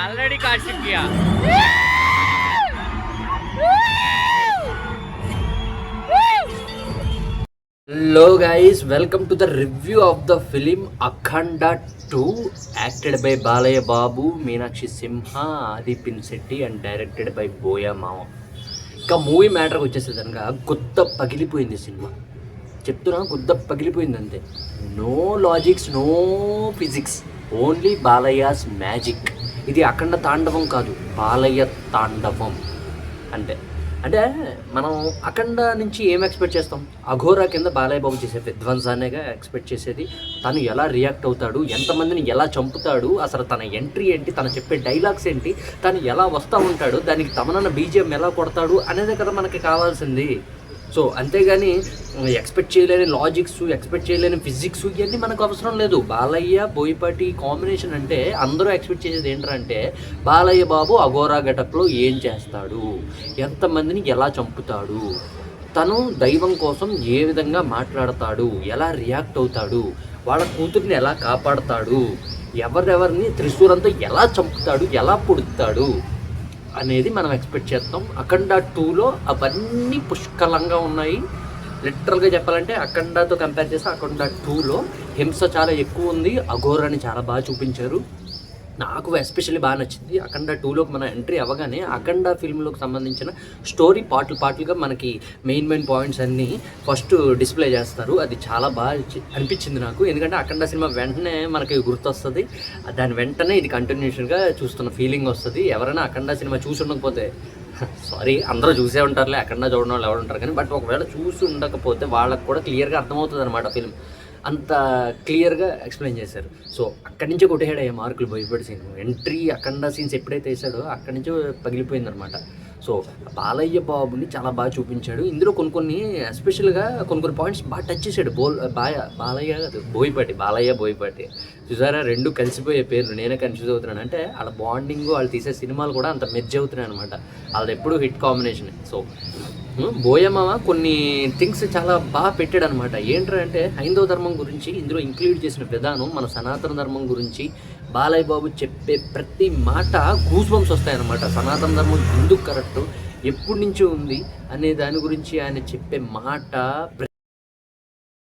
Already काट किया। Hello guys, welcome to the review of the film Akhanda 2, acted by Balaya Babu, Meenakshi Simha, Adi Pinsetti and directed by Boya Mama. ఇంకా movie మ్యాటర్కి వచ్చేసేదనగా గుద్ద పగిలిపోయింది సినిమా. చెప్తున్నా గుద్ద పగిలిపోయింది అంతే. No logics, no physics, only Balayya's magic. ఇది అఖండ తాండవం కాదు, బాలయ్య తాండవం. అంటే అంటే మనం అఖండ నుంచి ఏం ఎక్స్పెక్ట్ చేస్తాం? అఘోరా కింద బాలయ్య బాబు చేసే విధ్వంసానేగా ఎక్స్పెక్ట్ చేసేది. తను ఎలా రియాక్ట్ అవుతాడు, ఎంతమందిని ఎలా చంపుతాడు, అసలు తన ఎంట్రీ ఏంటి, తను చెప్పే డైలాగ్స్ ఏంటి, తను ఎలా వస్తూ ఉంటాడు, దానికి తమనన్న బీజిఎం ఎలా కొడతాడు అనేది కదా మనకి కావాల్సింది. సో అంతేగాని ఎక్స్పెక్ట్ చేయలేని లాజిక్స్, ఎక్స్పెక్ట్ చేయలేని ఫిజిక్స్ ఇవన్నీ మనకు అవసరం లేదు. బాలయ్య బోయపాటి కాంబినేషన్ అంటే అందరూ ఎక్స్పెక్ట్ చేసేది ఏంటంటే బాలయ్య బాబు అఘోరా గెటప్లో ఏం చేస్తాడు, ఎంతమందిని ఎలా చంపుతాడు, తను దైవం కోసం ఏ విధంగా మాట్లాడతాడు, ఎలా రియాక్ట్ అవుతాడు, వాళ్ళ కూతుర్ని ఎలా కాపాడతాడు, ఎవరెవరిని త్రిశూలంతో ఎలా చంపుతాడు, ఎలా పొడుతాడు అనేది మనం ఎక్స్పెక్ట్ చేస్తాం. అఖండ 2లో అవన్నీ పుష్కలంగా ఉన్నాయి. లిటరల్గా చెప్పాలంటే అఖండతో కంపేర్ చేస్తే అఖండ 2లో హింస చాలా ఎక్కువ ఉంది. అఘోరాని చాలా బాగా చూపించారు. నాకు ఎస్పెషల్లీ బాగా నచ్చింది. అఖండ 2లోకి మన ఎంట్రీ అవ్వగానే అఖండ ఫిల్మ్లోకి సంబంధించిన స్టోరీ పార్ట్లుగా మనకి మెయిన్ పాయింట్స్ అన్నీ ఫస్ట్ డిస్ప్లే చేస్తారు. అది చాలా బాగా అనిపించింది నాకు. ఎందుకంటే అఖండ సినిమా వెంటనే మనకి గుర్తొస్తుంది. దాని వెంటనే ఇది కంటిన్యూషన్గా చూస్తున్న ఫీలింగ్ వస్తుంది. ఎవరైనా అఖండ సినిమా చూసి ఉండకపోతే సారీ, అందరూ చూసే ఉంటారులే, అఖండ చూడడం వాళ్ళు ఎవరు ఉంటారు కానీ, బట్ ఒకవేళ చూసి ఉండకపోతే వాళ్ళకు కూడా క్లియర్గా అర్థమవుతుంది అనమాట ఫిల్మ్. అంత క్లియర్గా ఎక్స్ప్లెయిన్ చేశారు. సో అక్కడి నుంచే కొట్టేసాడు అయ్యే మార్కులు బోయపాటి సీన్. ఎంట్రీ అఖండ సీన్స్ ఎప్పుడైతే వేసాడో అక్కడి నుంచే పగిలిపోయిందనమాట. సో బాలయ్య బాబుని చాలా బాగా చూపించాడు. ఇందులో కొన్ని ఎస్పెషల్గా కొన్ని పాయింట్స్ బాగా టచ్ చేశాడు. బాలయ్య కాదు, బాలయ్య బోయపాటి చూసారా, రెండు కలిసిపోయే పేర్లు. నేనే కన్ఫ్యూజ్ అవుతున్నాను. అంటే వాళ్ళ బాండింగ్, వాళ్ళు తీసే సినిమాలు కూడా అంత మెర్జ్ అవుతున్నాయి అనమాట. వాళ్ళది ఎప్పుడు హిట్ కాంబినేషన్. సో బోయమామ కొన్ని థింగ్స్ చాలా బాగా పెట్టాడు అనమాట. ఏంటంటే హైందవ ధర్మం గురించి ఇందులో ఇంక్లూడ్ చేసిన విధానం, మన సనాతన ధర్మం గురించి బాలయ్య బాబు చెప్పే ప్రతి మాట గూస్ బంప్స్ వస్తాయన్నమాట. సనాతన ధర్మం ఎందుకు కరెక్ట్, ఎప్పటి నుంచి ఉంది అనే దాని గురించి ఆయన చెప్పే మాట